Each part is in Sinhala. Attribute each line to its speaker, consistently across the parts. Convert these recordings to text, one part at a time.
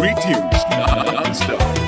Speaker 1: Sweet tunes non-stop.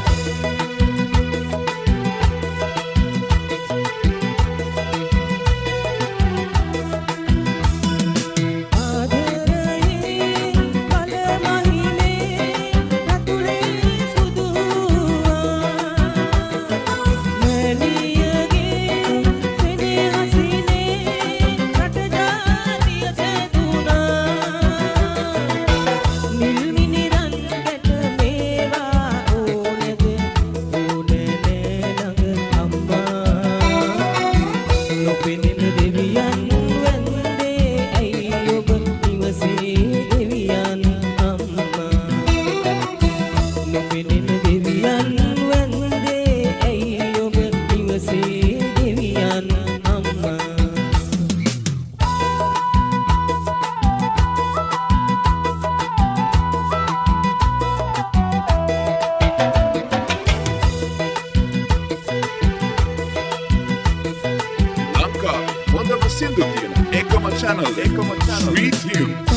Speaker 1: Sweet tunes.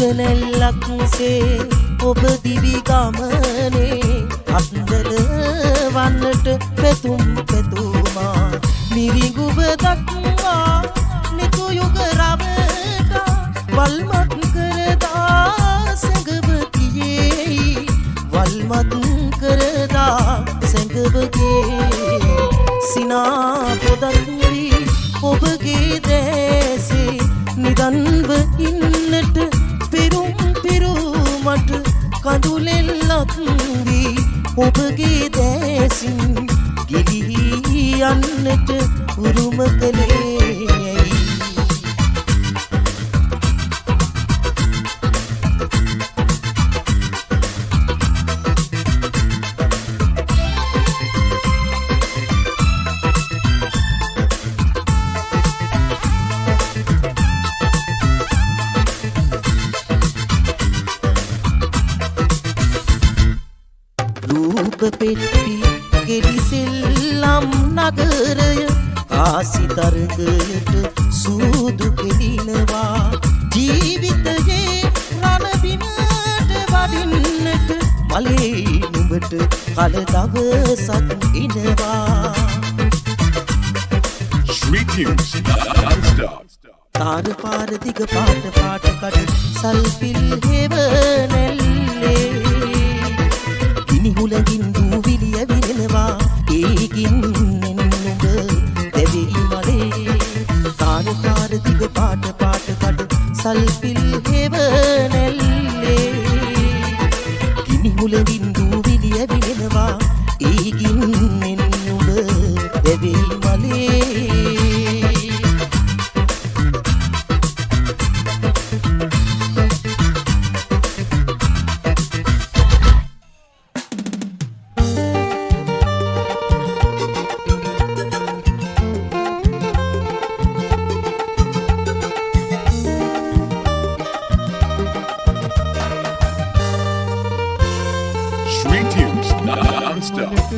Speaker 2: උගනැල්ලක්සේ ඔබ දිවි ගමනේ අත්දල වන්නට පැතුම් පැතුමා මිරිඟුව දක්වා නිතු යුග රවටා වල්මත් කරදා සැඟව කියේ වල්මත් කරදා සැඟව ගේ සිනා පොදක් වී ඔබගේ දැසේ නිදන්ව ඉන්නට පිරුම් පිරුමට කඳුලෙල්ලක් වී ඔබගේ දැසින් ගිලිහි යන්නට උරුම කළේ පෙට්ටි කෙලිසෙල්ලම් නගරය ආසි තරගයට සූදු කෙලිනවා ජීවිතයේ රණබිමට වඩින්නට මලේ නුඹට කල දවසක් එනවා
Speaker 1: Street News non-stop.
Speaker 2: තාර පාර දිග පාට පාට කඩ සල්පිල් හෙවනැල්ලේ නිහුලකින් දූවිලිය විරෙනවා ඒකින් නුඹ දෙවි මලේ තාර පාර දිග පාට පාට කඩ සල්පිල් හෙවනැල්ලේ නිහුලකින් දූවිලිය විරෙනවා ඒකින් නුඹ දෙවි මලේ
Speaker 1: Street News non-stop.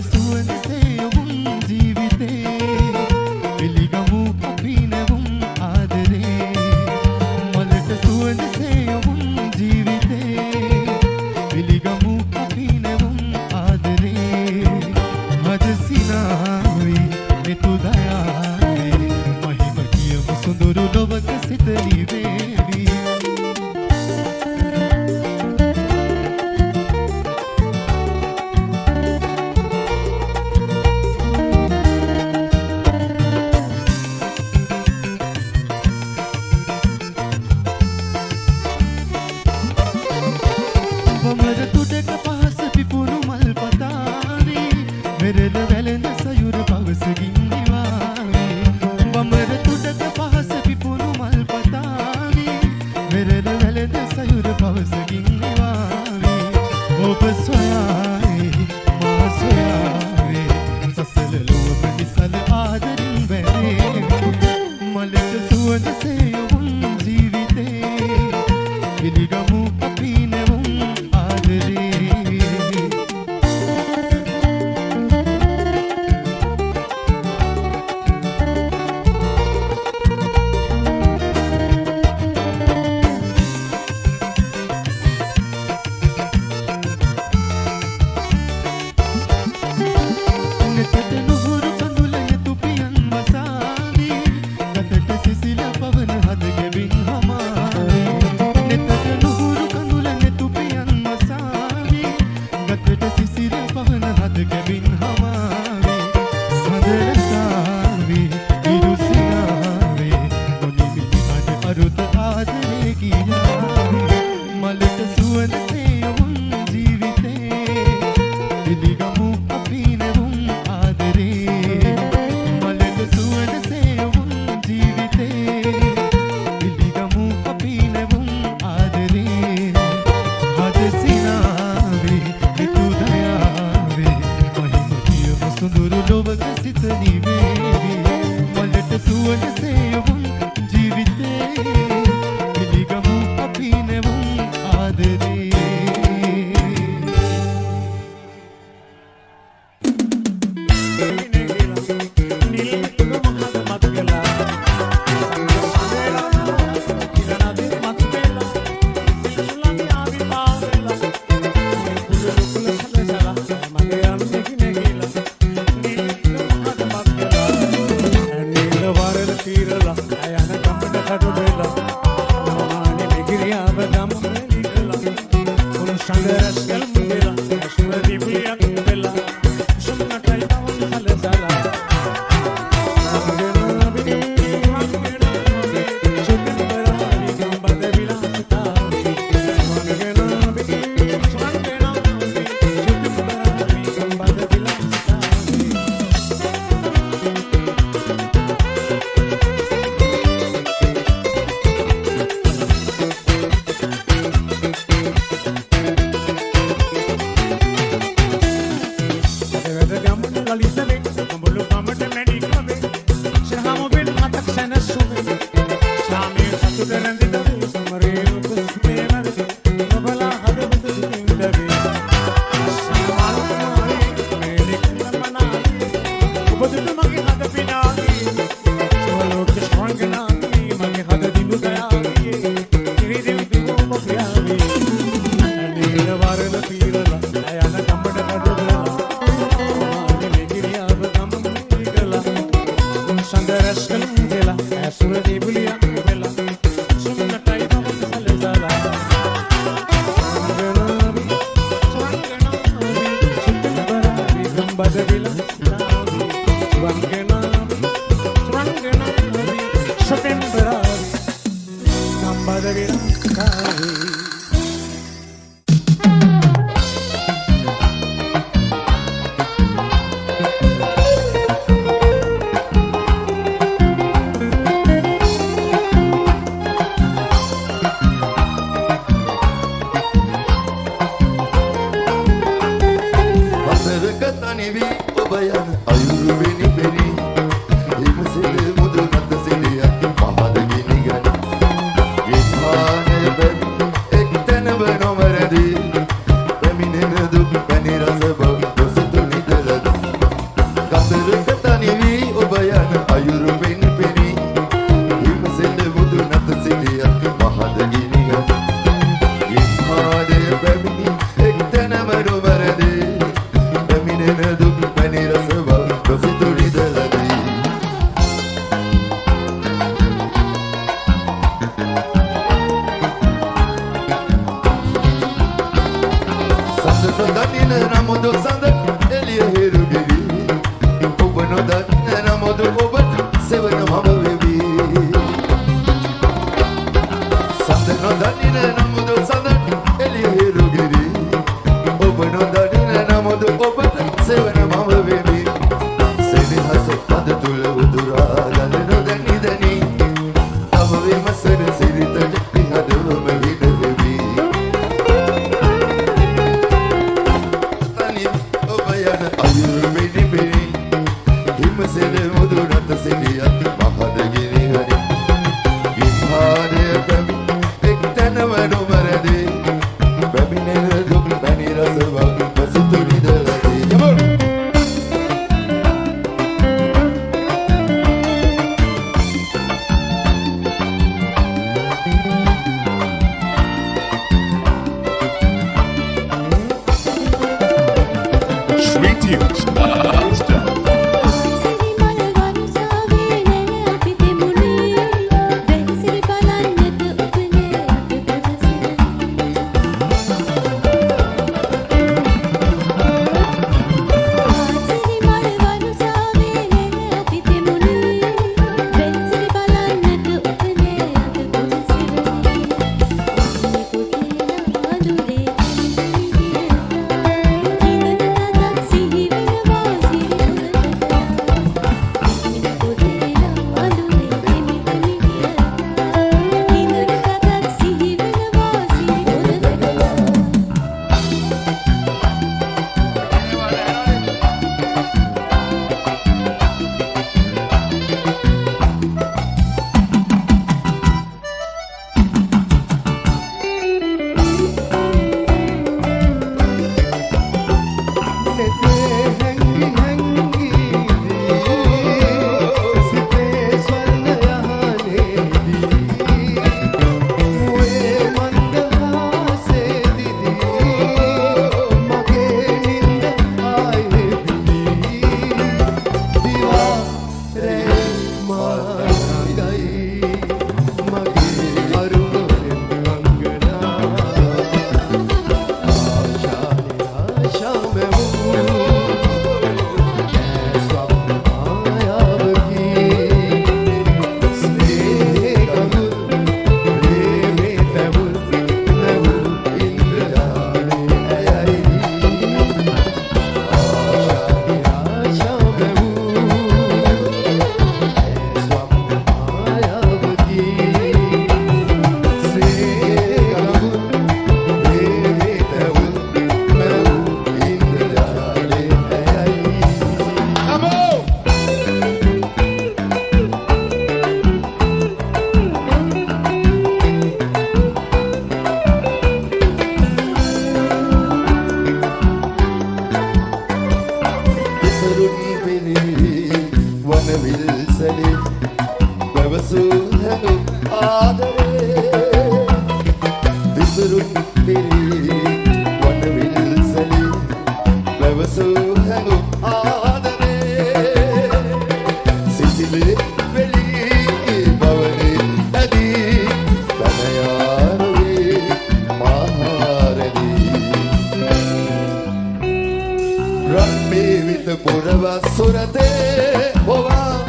Speaker 3: Rugby with the Purava Surate Hova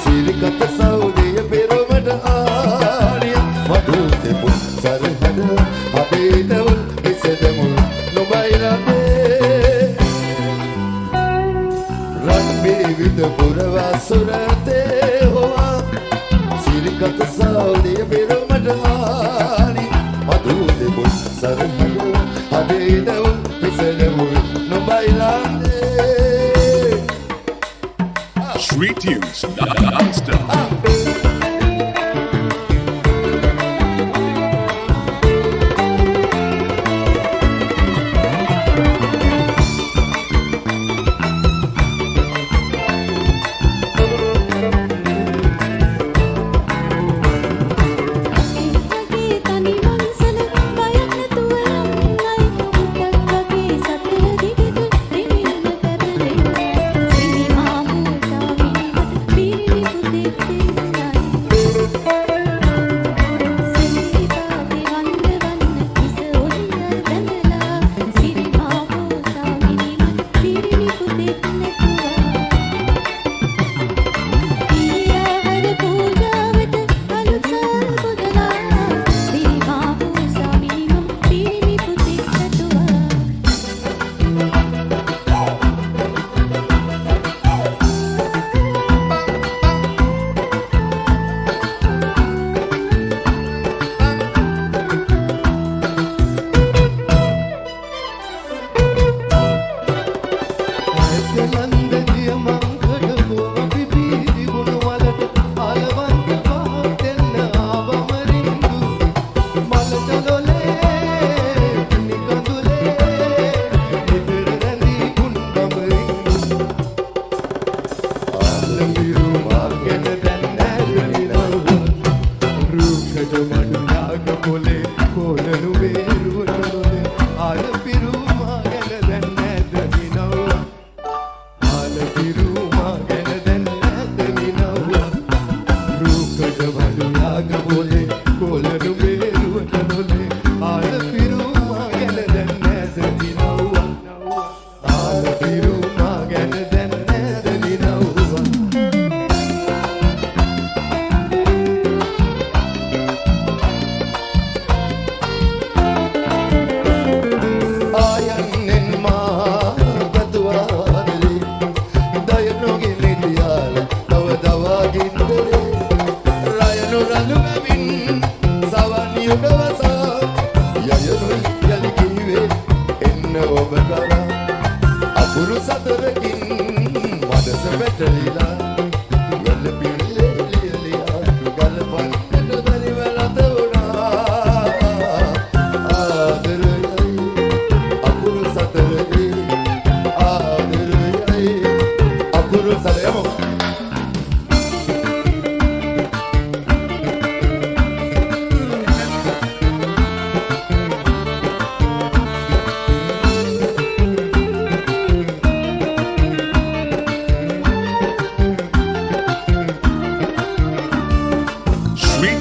Speaker 3: Sirikata Saudi Pyramid Ania Madu te put Sarhada Abedavul Isedamul Nubairame Rugby with the Purava Surate Hova Sirikata Saudi Pyramid Ania Madu te put Sarhada Abedavul Isedamul
Speaker 1: Sweet Tunes Non-Stop.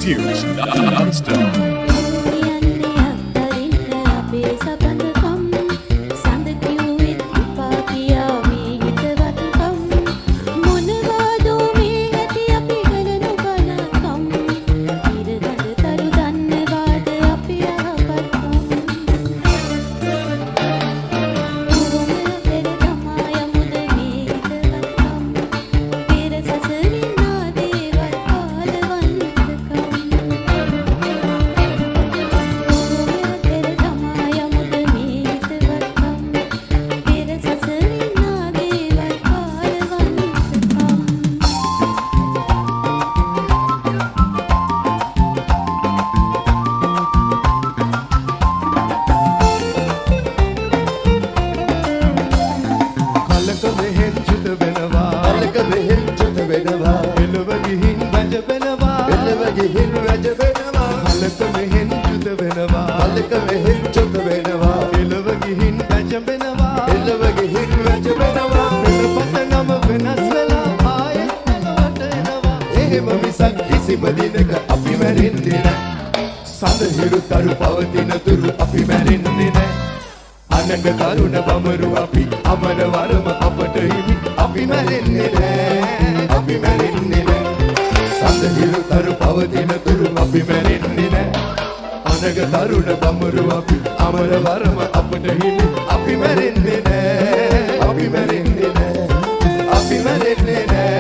Speaker 1: Tunes Non-Stop.
Speaker 3: අනග තරුණ බඹරු අපි අමර වරම අපට හිමි අපි මැරෙන්නේ නෑ අපි මැරෙන්නේ නෑ සඳහිරු තරු පවතින තුරු අපි මැරෙන්නේ නෑ අනග තරුණ බඹරු අපි අමර වරම අපට හිමි අපි මැරෙන්නේ නෑ අපි මැරෙන්නේ නෑ අපි මැරෙන්නේ නෑ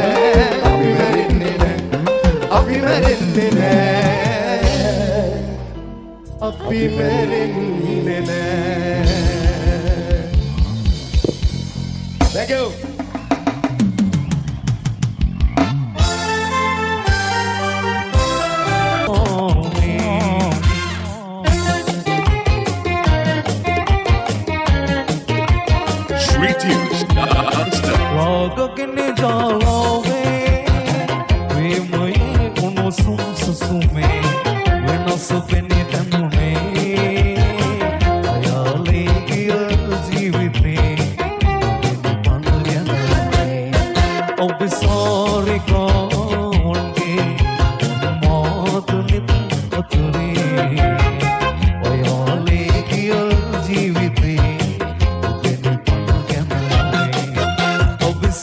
Speaker 3: අපි මැරෙන්නේ නෑ අපි මැරෙන්නේ නෑ අපි මැරෙන්නේ නෑ. Thank you.
Speaker 1: Sweet tunes non-stop.
Speaker 4: Wagakene jalawe, we mai uno sum susume, venas bene tanune, ayale kiya jeevite, panduryanai, obisari kaunge, matunit ature, ayale kiya jeevite.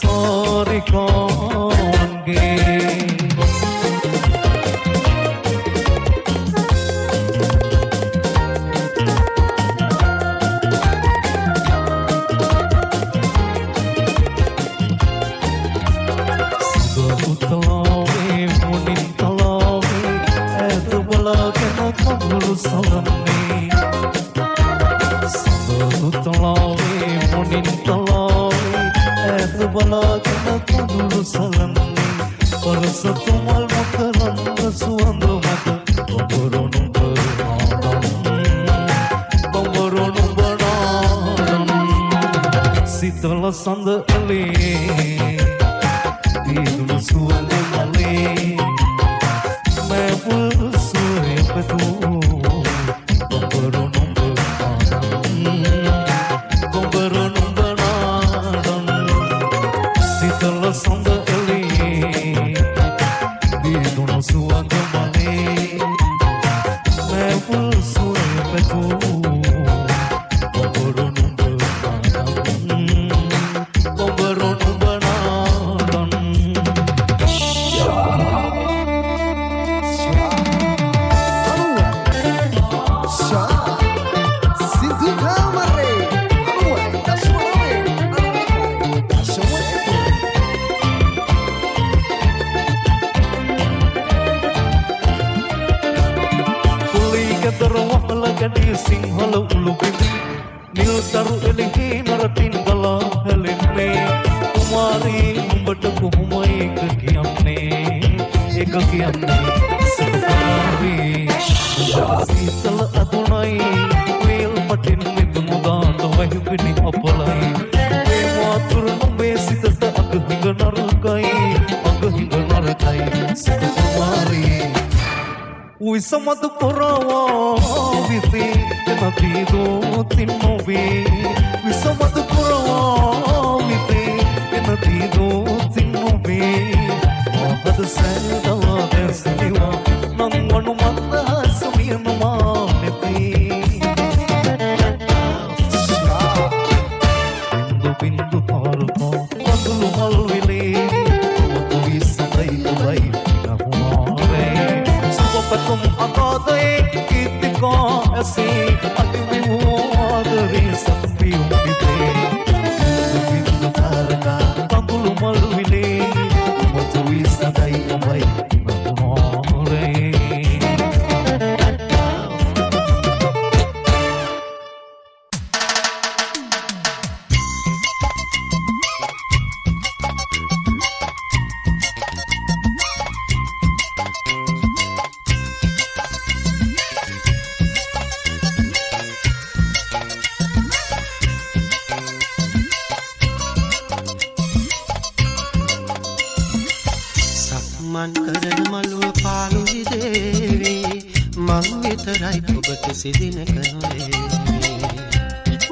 Speaker 4: Sorry, konge. Utalawe, munin talawe, eto bala kena kabul salame. Utalawe, munin talawe. Bala kena kudulu salami Parasa tumal makaran Rasuando mata Bambaronum banaram Sitala sanda ale Didulu suande male Mebul suye petu Bambaronum Sonda ele, vido no suando male, me pulso petu, bomboro no banaran. Gadi sinhala ulubini nil taru elehi naratin gala helenne kumari umbata kuhumai ekakiyamne sukari sitala adunai wel patin midmuda to vahibini apalai we matur numbe sitata aghinga narakai sukari Wisamadu porawa viti kenatido tinovi Wisamadu porawa viti kenatido tinovi Mahad sedala desniwa nangwanu manda samiyama neti Bindu taruko padulu halvile Matu visadai ulai nahumare Patum akadai kitiko esi Adimi wadari sampi umpite Bindu targa pambulu malvile Matu visadai umai nahumare
Speaker 2: මන් කරන මළුව පාළුයි දේවි මං විතරයි ඔබ කිසි දිනක නොවේ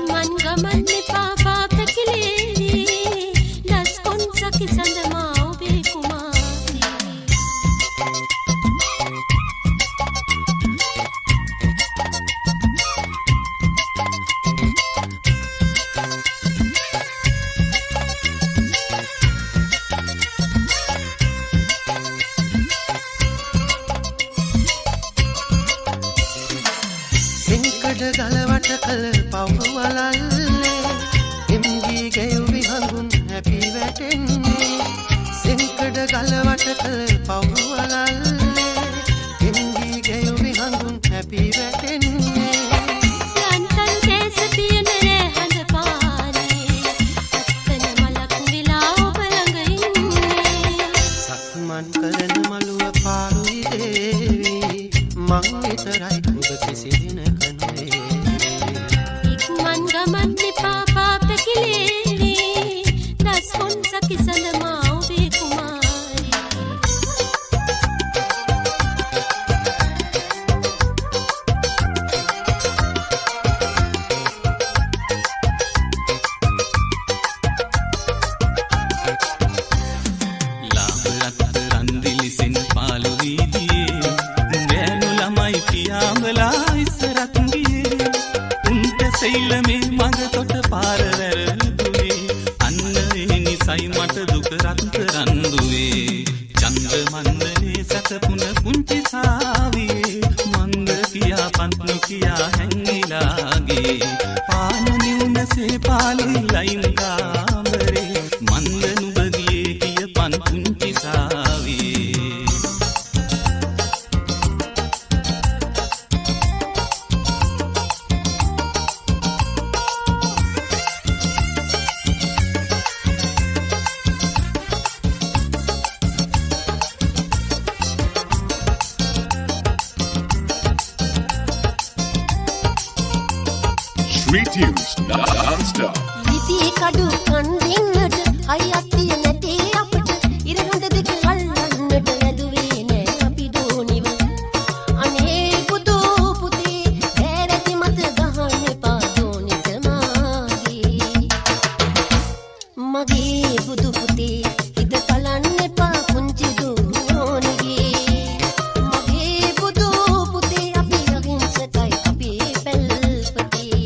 Speaker 5: මන් ගමන් එපා පාතකිලේවි ලස්කොන් සකි සඳමා ඔබේ කුමාරී
Speaker 2: කළ පවුවලල්ලේ එම්බී ගෙයුමි හඳුන් හැපි වැටෙන්නේ
Speaker 5: යන්තන් කේස තියෙන රැහඳ පාරේ අත්තන මලක් විලා ඔබ ළඟ ඉන්නේ
Speaker 2: සක්මන් කරන මළුව පාරුයි දේවි මං විතරයි ඔබ කිසි දිනක නොවේ
Speaker 5: ඉක්මන් ගමන් එපා පාපකිලේවි දස් කොන්සක සඳමා ඔබේ කුමාරි
Speaker 6: රන්දිලිසින් පාලු වීදියේ ගෑනු ළමයි පියාඹලා ඉස්සරක් ගියේ උන්ට සෙයිලමේ මඟ තොට පාර වැරදුවේ අන්න ඒ නිසයි මට දුක රත්තරන් දුවේ චන්ද්‍ර මන්දලේ සැතපුන පුංචි සාවියේ මන්ද කියා පන්තු කියා හැංගිලාගේ පාන නිවුනසේ පාලුයි ලයින් කාමරේ මන්ද නුබගියේ කිය පන් පුංචි සාවියේ
Speaker 1: Street News non-stop.
Speaker 5: ඉති කඩු කන්දින්නට හයියක් තිය නැති අපට ඉරහඳ දෙක අල්ලන්නට ඇදුවේ නෑ අපි දෝනිව අනේ පුතු පුතේ බෑරති මත ගහන්න එපා දෝනිට මගේ පුතු පුතේ හිත පලන්න එපා පුංචි දෝනිගේ මගේ පුතු පුතේ අපි අහිංසකයි අපි පැල්පතේ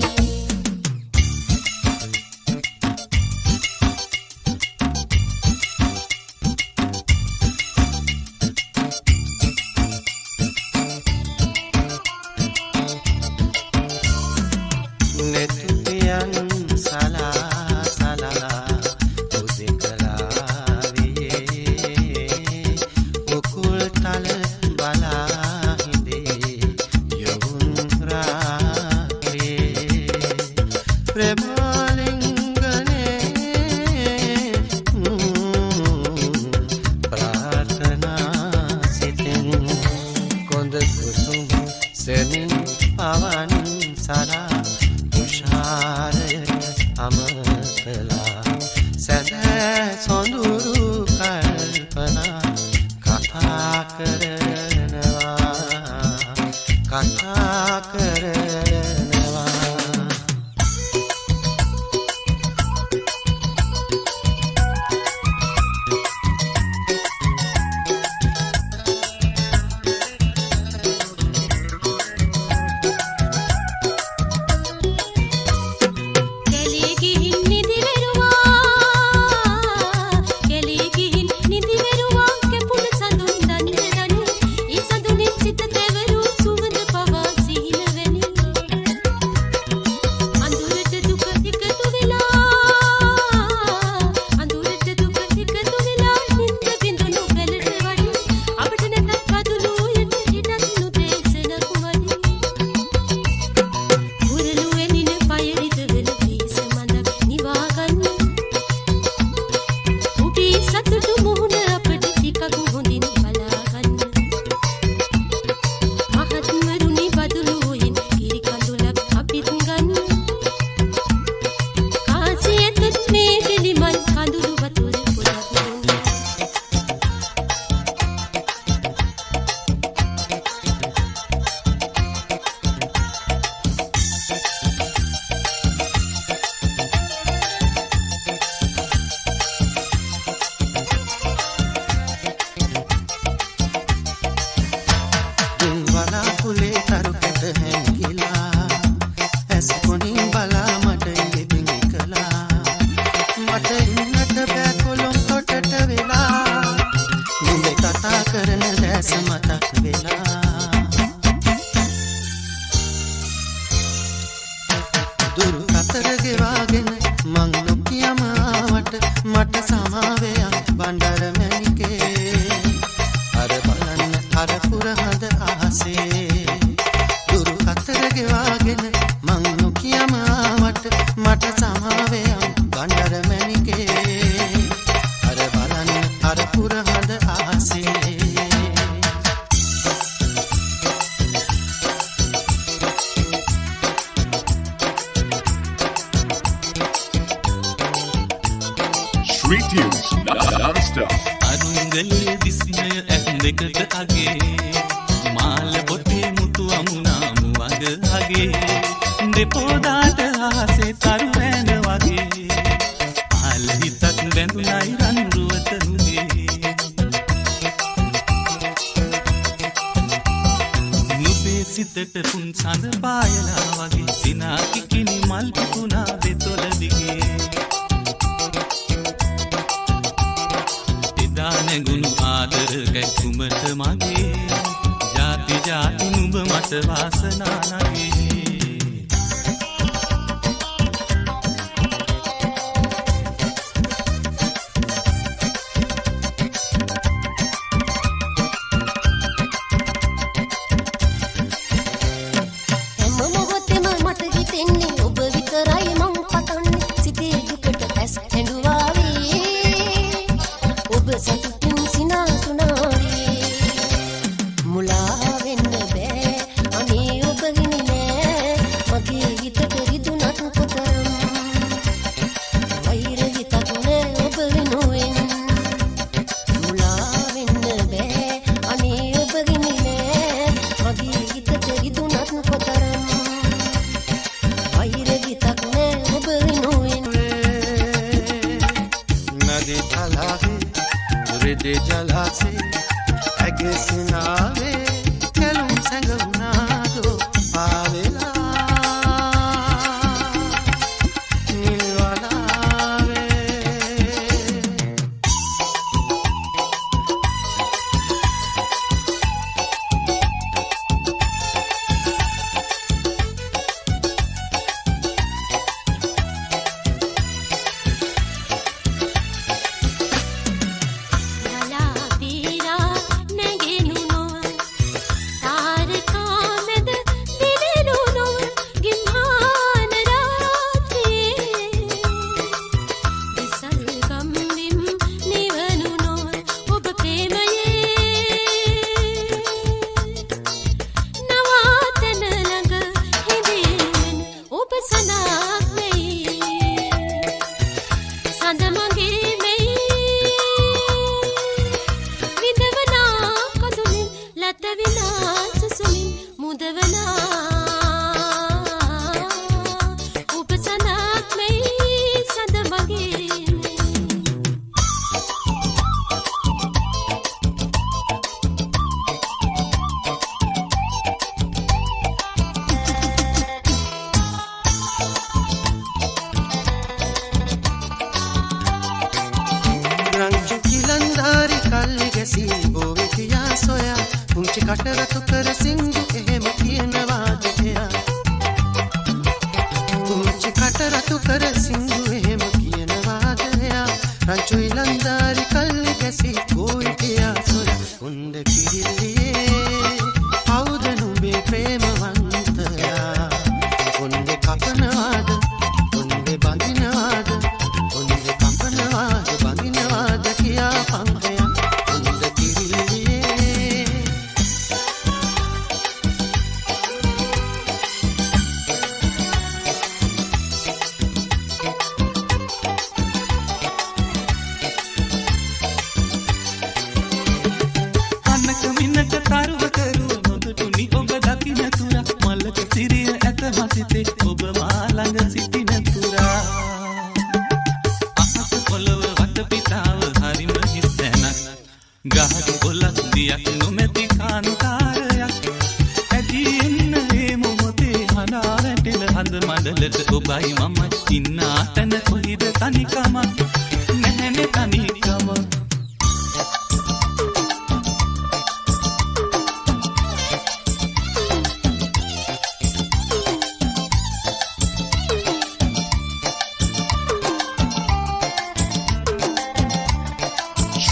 Speaker 2: නෙතුපියන් සලා සලා උදෙකලාවියේ උකුල් තල බලා හිඳේ යවුන් රාගේ ප්‍රේමලිංගනේ ප්‍රාර්ථනා සිතෙන් කොඳ කුසුම් සෙමින් පවන් සලා තුෂාරයට අමතලා සැදෑ සොඳුරු කල්පනා කතා කරනවා
Speaker 1: Sweet tunes non-stop.
Speaker 6: අරුංගලේ දිස්නය ඇස් දෙකට අගේ මාල බොටේ මුතු අමුණාමු වග අගේ දෙපොදාට ආසේ තරු රැඳ වගේ ආල හිතක් බැඳුනයි රන්රුවත නුගේ නුඹේ සිතට පුන් සඳ පායලා වගේ සිනා කිකිනි මල් පුනා දෙතොල දිගේ නැගුණු ආදර කැකුමට මගේ ජාති ජාති නුඹ මට වාසනා නගේ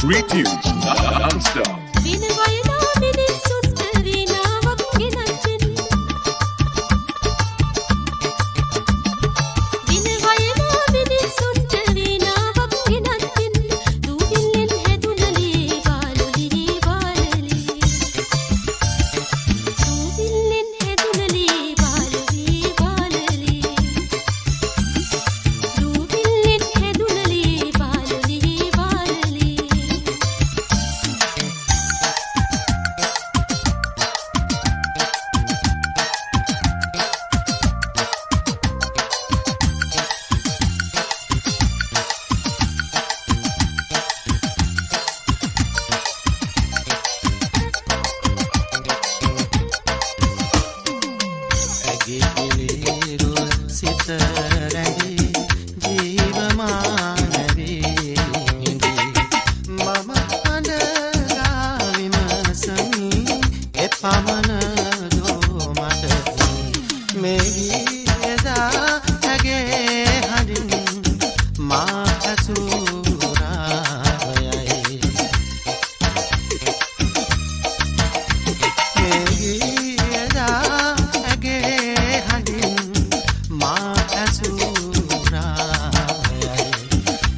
Speaker 1: Sweet tunes non-stop.
Speaker 5: Balu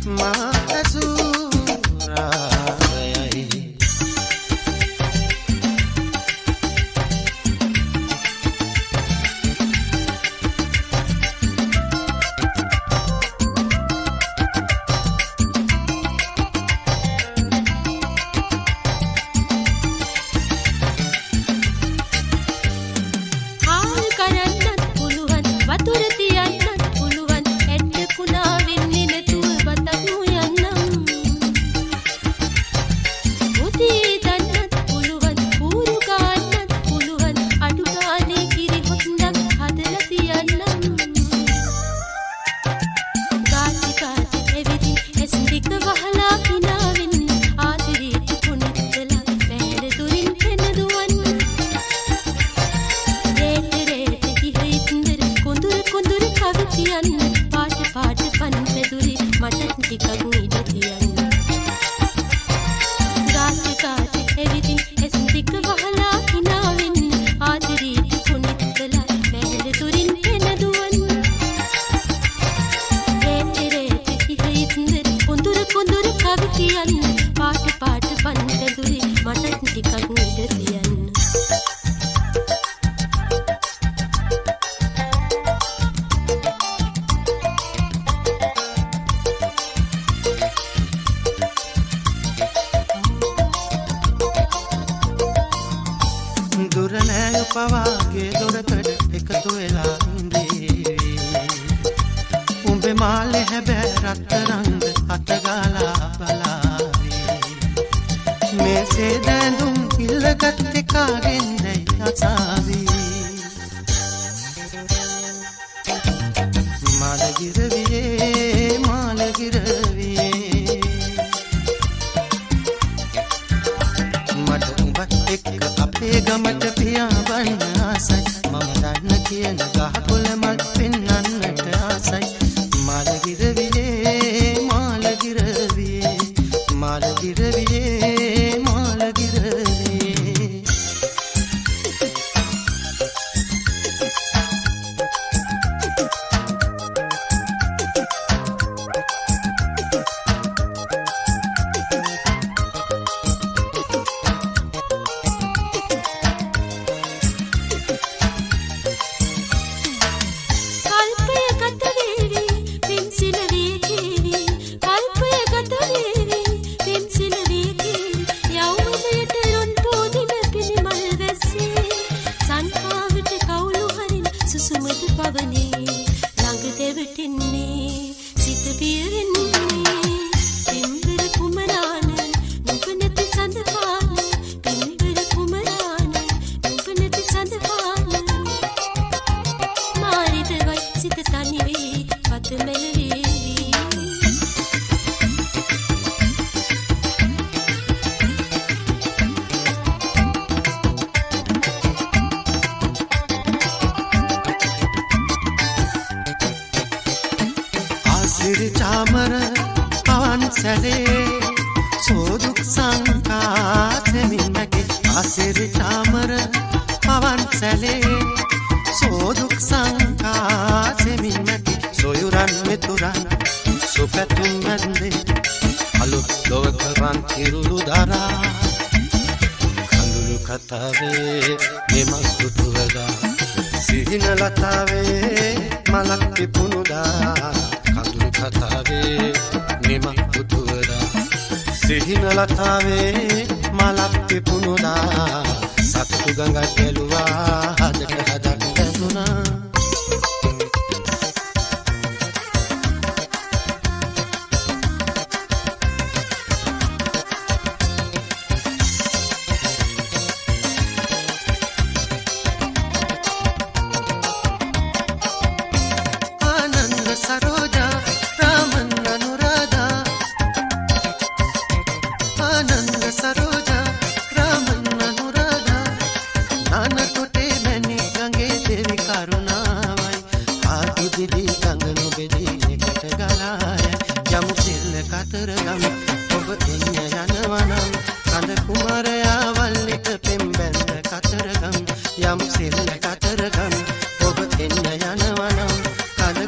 Speaker 2: මා ඇසූ රාගයයි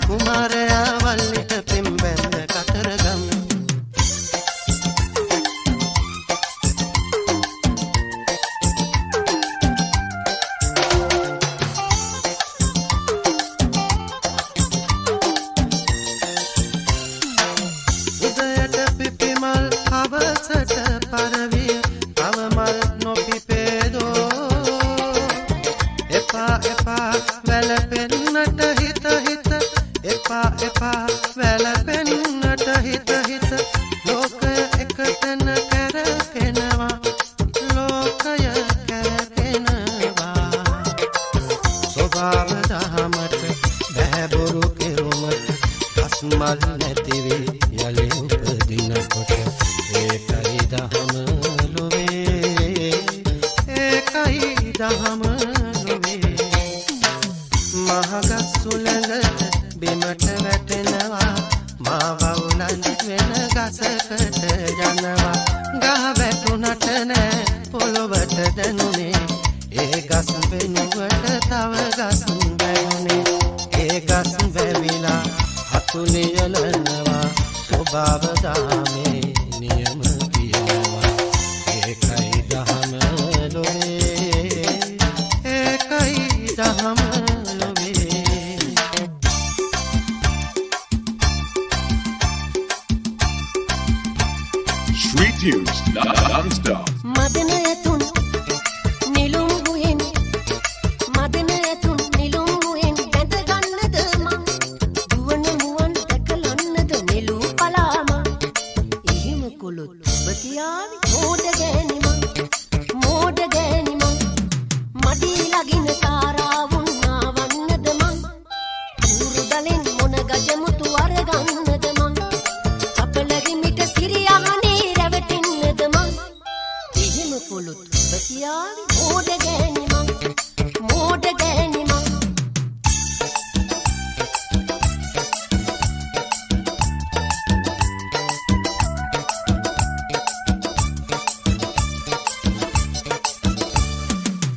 Speaker 2: කුමාරයා වල්ලිට පෙම් බැඳ කතරගම පන ගසකට යනවා ගහ වැටුනට නෑ පොළොවට දැනුනේ ඒ ගස් වෙනුවට තව ගස් වැටුනේ ඒ ගස් වැවිලා අතුනේ යලනවා ස්වභාව දාමේ නියම කියනවා ඒකයි දහම ලොවේ ඒකයි දහම
Speaker 1: Street tunes non-stop.
Speaker 5: මදනයතුන් නිලුම්බුයෙන් මදනයතුන් නිලුම්බුයෙන් බැඳ ගන්නද මං දුවන මුවන් දැකලන්නද නිලු පලාම එහෙම කොළොත් ඔබ කියාවි මෝඩ ගෑණි මං මඩී ලගින තාරාවුන් නාවන්නද මං ඌරුදලෙන් මොන ගජමුතු අරගන්නද මං අපලගේ මිට සිරියානේ රැවටෙන්නද මං එහෙම කොළොත් ඔබ කියාවි මෝඩ ගෑණි මං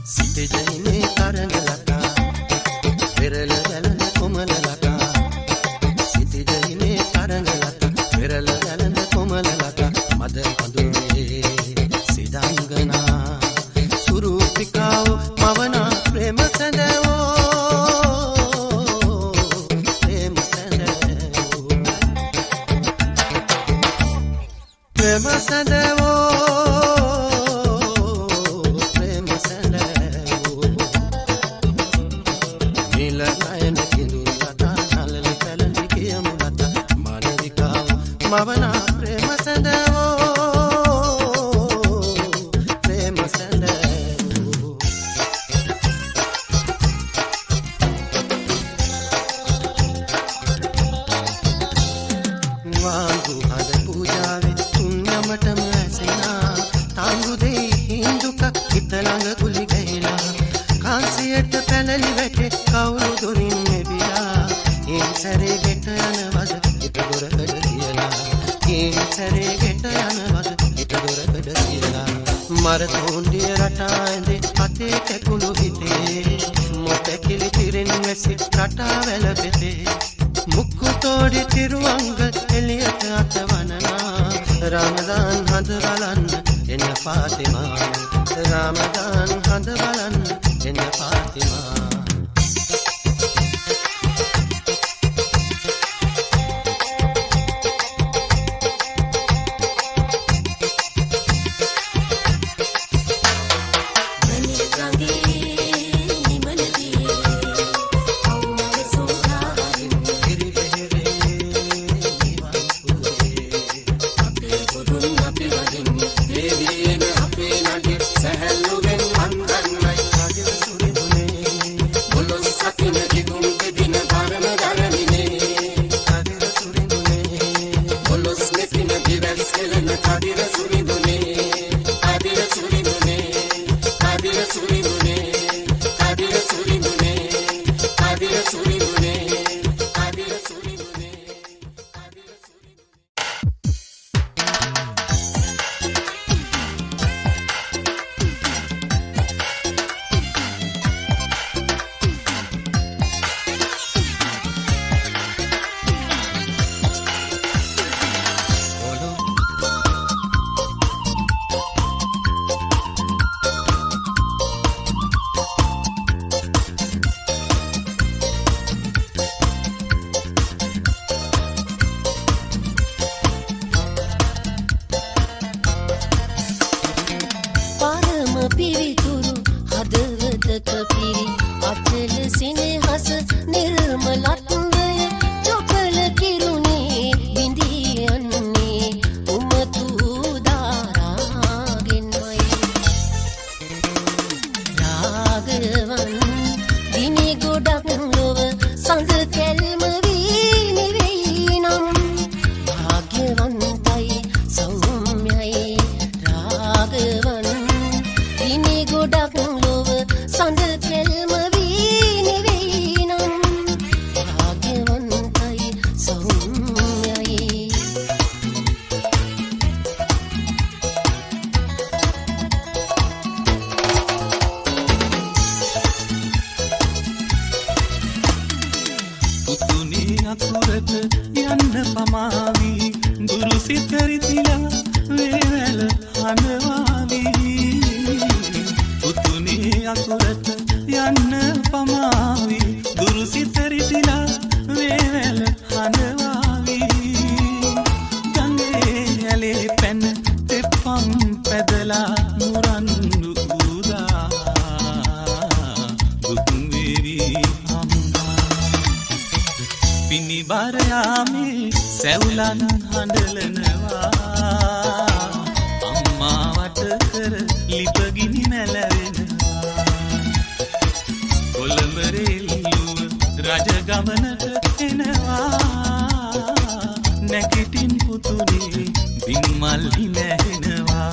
Speaker 2: සිතෙජිනේ තරංගලතා පෙරල වැළඳ කොමලලතා සිතෙජිනේ තරංගලතා පෙරල වැළඳ කොමලලතා මද කඳුරේ සිදංගනා සුරූපිකාව මවනා ප්‍රේම සැඳවෝ ප්‍රේම සැඳවෝ ප්‍රේම සැඳවෝ ප්‍රේම සැඳවෝ නිල නයන කිඳුලතා නලල පැලඳි කියමුලතා මානවිකාව මවනා ප්‍රේම සැඳවෝ ප්‍රේම සැඳවෝ वांगु हद पूजावे तुन्यमटम ऐसेना तांगु दे हिंदू का कितलांग कुली गैला कांसियट पैनली बैठे कौलु दुरिन में बिया इन सरे गेट अनवज इत दुर कड दियला इन सरे गेट अनवज इत दुर कड दियला मर तोंडिय रटांदे अते केकुलु हिते मोटे किलि तिरिन वेसि रटा वेल बेते मुक्कु तोड़ी तिरुवंग एलियट अतवनना रमदान हद බලන්න එන්න පාතිමා රමදාන් හද බලන්න එන්න පාතිමා
Speaker 5: පිවිතුරු හදවතක පිරි අචල සිනහස නිර්මලත්වය චොකල කිරුණේ බිඳී යන්නේ උමතු දාරාගෙන්මයි රාගවන් දිනේ ගොඩක් ලොව සඳ කැල්ම වී නිවෙයි නම් භාග්‍යවන්තයි සෞම්‍යයි රාගවන් ගොඩක් ලොව සඳ කෙල්ම
Speaker 6: තෙරිතිලා වේවැල හඬවාවි උතුනේ අකුරට යන්න පමාවි දුරුසි තෙරිතිලා වේවැල හඬවාවි ගඟේ ඇලේ පැන තෙප්පම් පැදලා මුරන් උදා දුක් වේවි අම්මා පිනිබර යාමේ සැවුලන් හඬලනවා අම්මා වට කර ලිපගිනි මැලවෙනවා කොළඹ රෙල්ලුව රජගමනට එනවා නැගිටින් පුතුනේ බිම්මල්ලි නැහෙනවා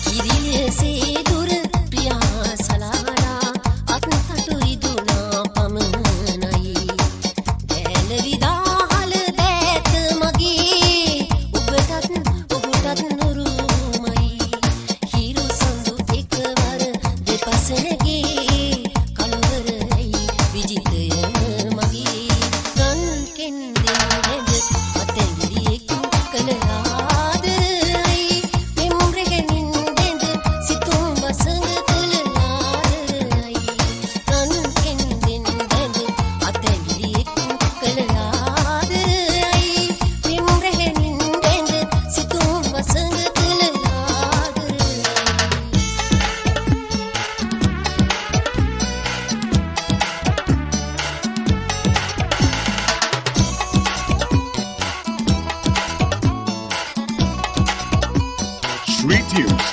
Speaker 5: කිරිලෙසේ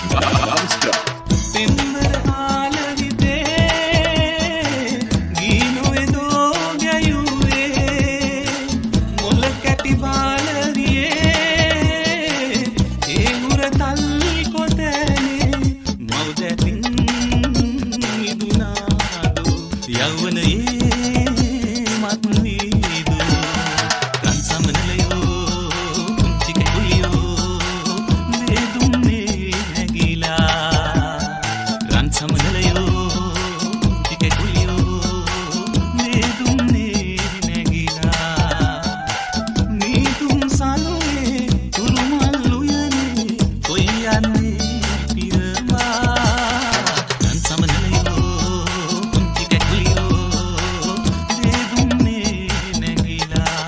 Speaker 1: Non-stop.
Speaker 6: පෙම්බර ආලවිතේ ගීනොයදෝ ගැයුවේ මොල කැටි බාලවියේ ඒ මුර තල්ලි කොතැනේ මවුදැතින් මිදුනාදු යවනයේ මත් නීදු රන් සමනලයෝ කුංචි කැකුලියෝ මේ දුන්නේ නැගිලා රන් සමනලයෝ කුංචි කැකුලියෝ මේ දුන්නේ නැගිලා නීතුම් සලුවේ තුරුමල් උයනේ කොයි යන්නේ පිරවා රන් සමනලයෝ කුංචි කැකුලියෝ මේ දුන්නේ නැගිලා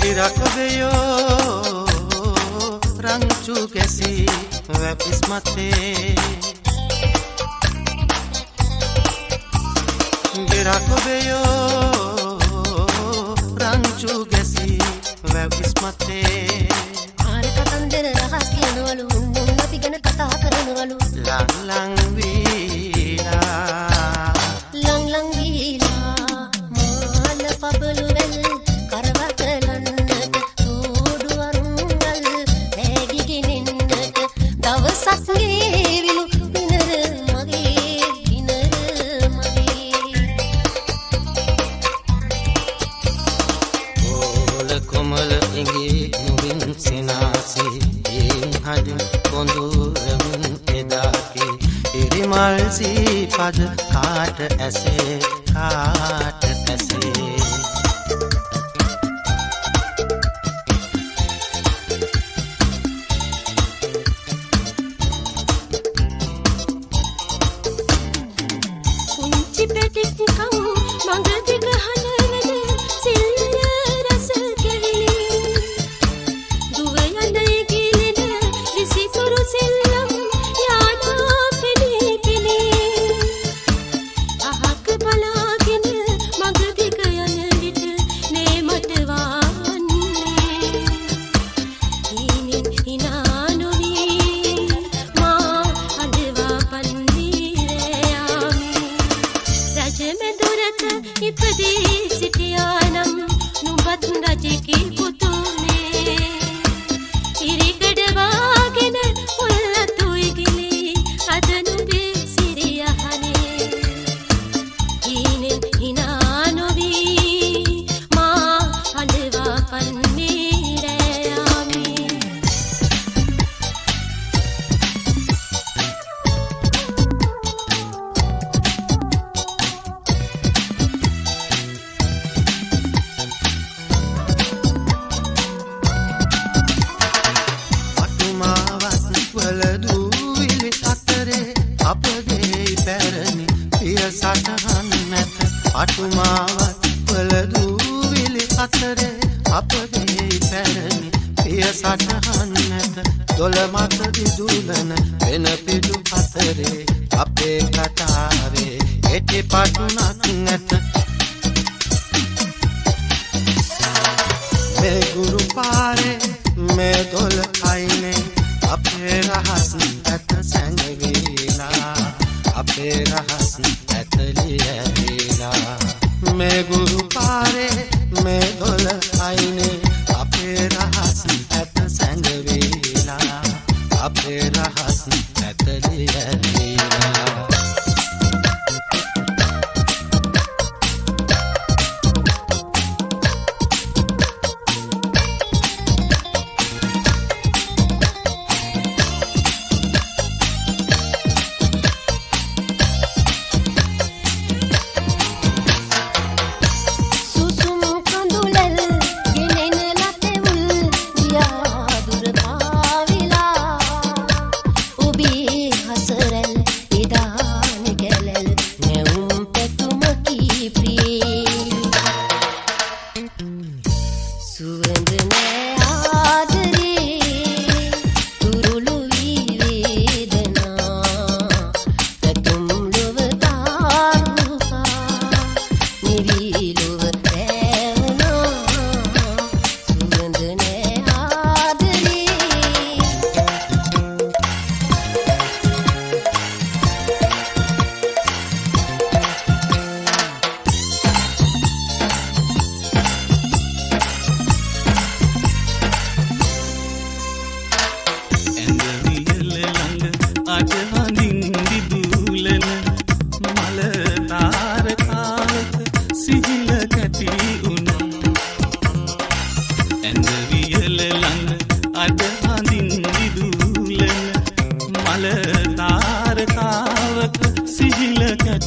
Speaker 2: Girakobeyo ranchu kesi wapis mate Girakobeyo ranchu kesi wapis mate
Speaker 5: ආර කතන්දර රහස් කියනවලු උන් අපි ගැන කතා කරනවලු
Speaker 2: lang lang vira
Speaker 5: ලං ලං වීලා මාල පබළු වැල් කරවකලන්නට සූඩු අරුංගල් ඇගි ගෙනෙන්නට දවසක් ගේවිලු පිනර මගේ
Speaker 2: Ola komal ingi nubin sinasi in hadin konduravin edaki irimal si pad kaat ase
Speaker 5: කුංචි පැටික්කම් මඟ දිග හලවන සිල්ලය රස කෙවිලි දුව යඳයි ගිලෙන විසිතුරු සෙල්ලම් යානා පෙනී පෙනී අහක බලාගෙන මඟ දිග යන විට නේ මට වාන්නේ හීනින් හිනා නොවී මා අඬවා පන්වී රෑයාමි රජමෙදුරක ඉපදී සිටියානම් නුඹත් රජෙකි පුතුනේ ඉරිකඩ වාගෙන උල්ලතුයි ගිලී අද නුඹේ සිරියහනේ හීනෙන් හිනා නොවී මා අඬවා පන්වී රෑයාමි
Speaker 2: පටුමාවත් වලදු විලි අතරේ අපගේ පැරණි පිය සටහන් නැත පටුමාවත් වලදු විලි අතරේ අපගේ පැරණි පිය සටහන් නැත දොළ මත දිදුලන වෙන පිටු අතරේ අපේ කතාවේ එටි පටුනක් නැත මේ ගුරු පාරේ මේ දොළ අයිනේ අපේ රහස් ඇත සැඟවීලා අපේ රහස් ඇත ලියවිලා මේ ගුරු පාරේ මේ දොළ අයිනේ අපේ රහස් ඇත සැඟවීලා අපේ රහස් ඇත ලියවිලා
Speaker 5: සුසුම් කඳුලල් ගෙනෙන ලතෙවුල් ගියා දුර පාවිලා ඔබේ හසරැල්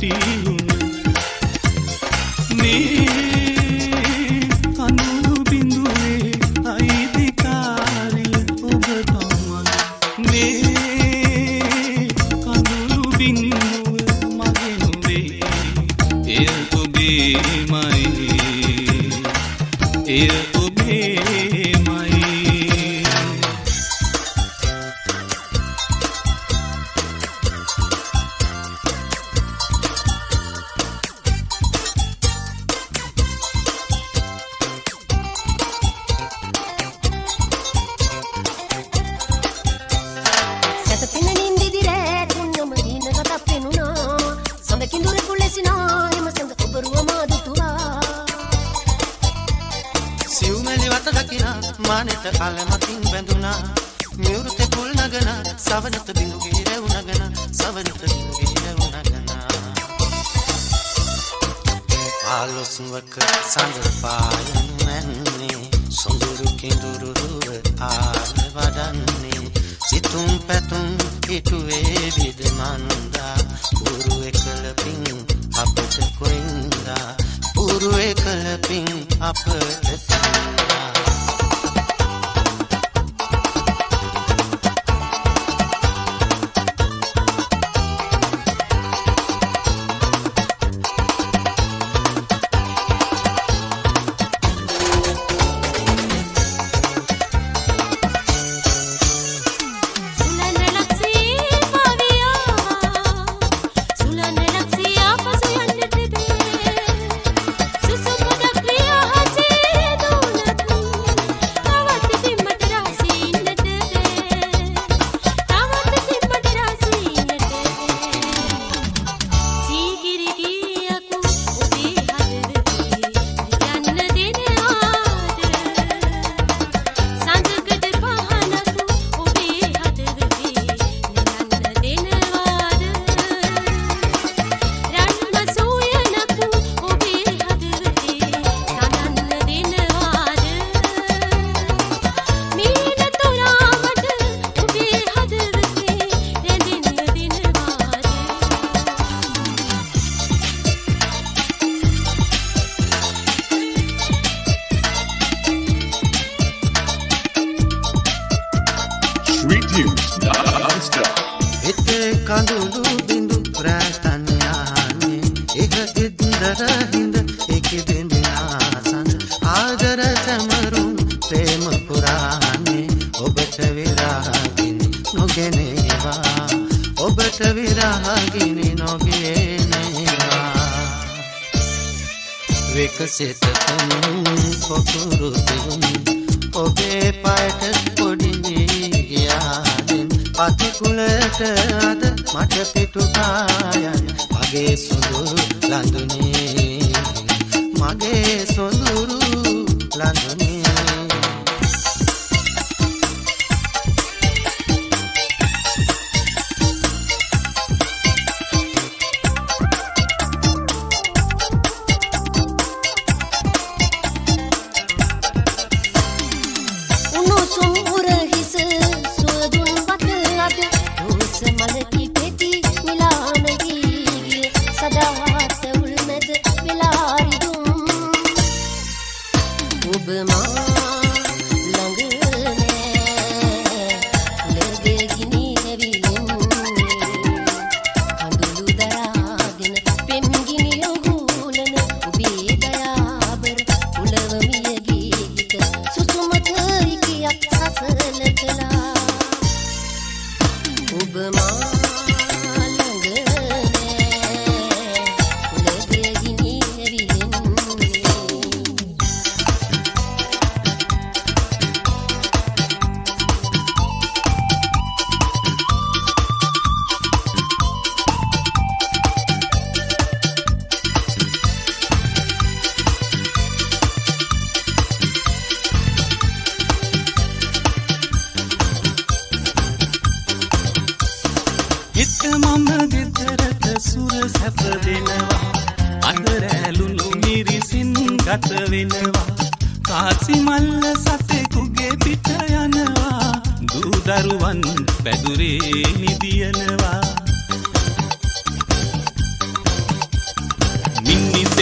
Speaker 6: කොටි මේ කඳුළු බිඳුවේ අයිතිකාරිය ඔබ තමයි මේ කඳුළු බිඳුව මගේ නුඹේ එය ඔබේමයි එය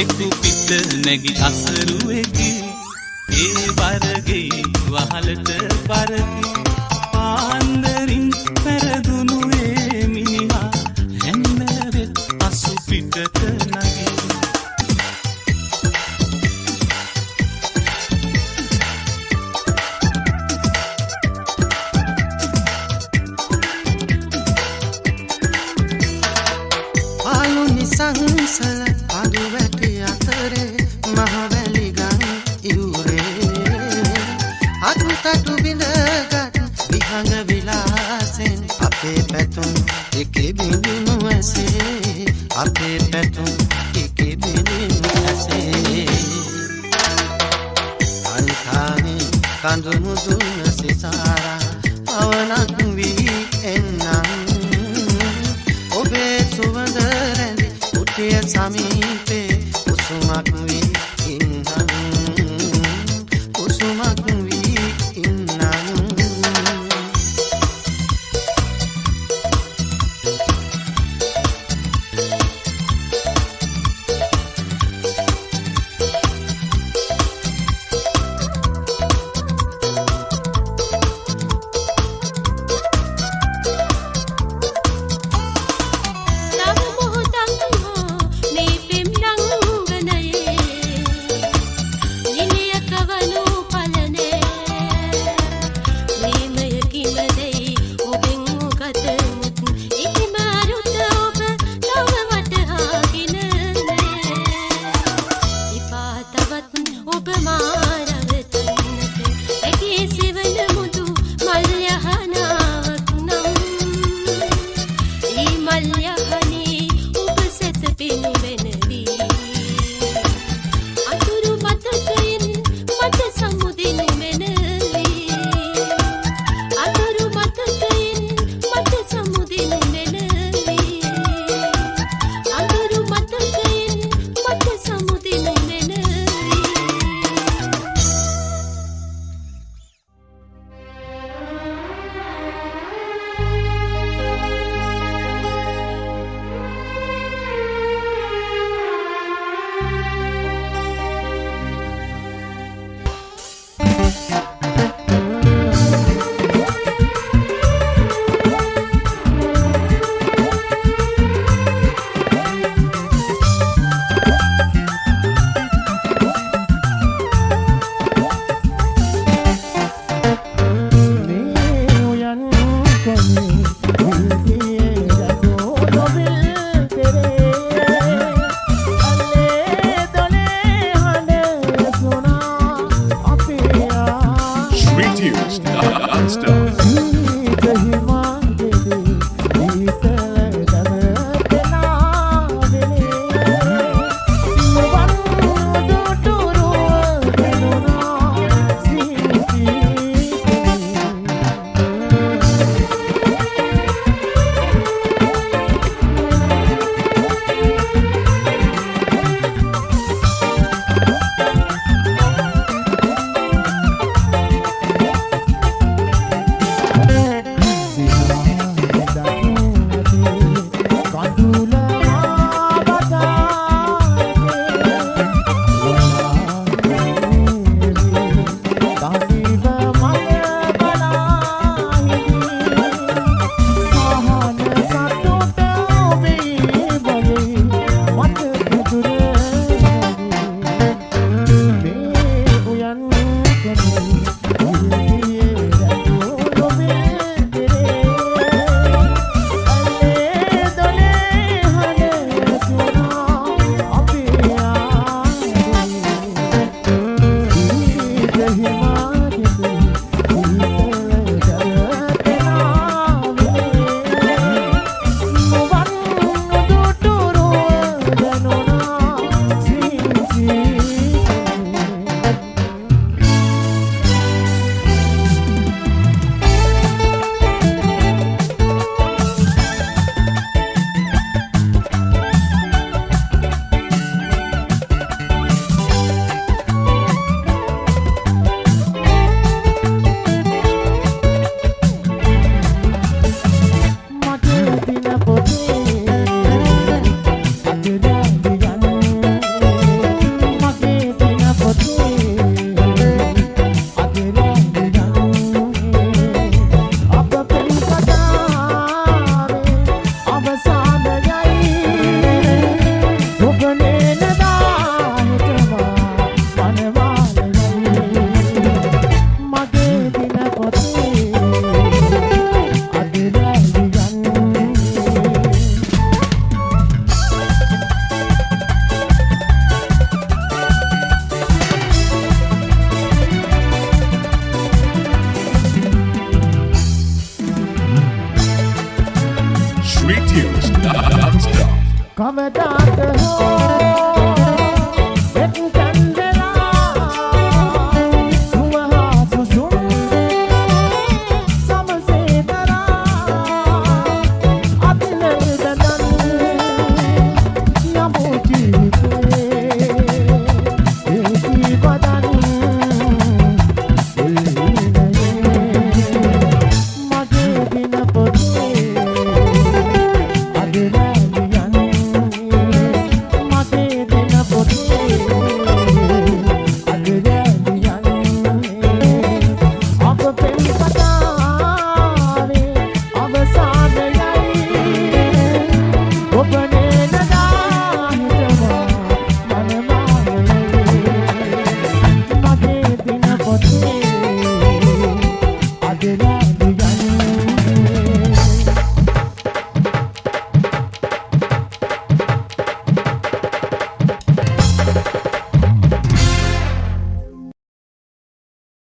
Speaker 6: සෙකු පිට නැගි අසරුවෙකි ඒ වරගේ වහලට පරති පාන්දරින් පෙරදුණු ඒ මිනිහා හැන්දවෙත් පසු පිටට නගී
Speaker 2: සංසල අඩු වැටි අතරේ මහවැලි ගම් ඉවුරේ අතුටටු බිඳගත් විහඟ විලාසෙන් අපේ පැතුම් එකේ බිඳුණු ඇසේ අපේ පැතුම් එකේ බිඳුණු ඇසේ අනිකානේ කඳු මුදුන සිසාරා පවනක් වී එන්නම් ඔබේ සුවඳ රැඳි උටිය සමීපේ කුසුමක් වී ඉන්නම් කුසුමක් වී ඉන්නම්
Speaker 1: Street Tunes non-stop.
Speaker 3: කවදාද හෝ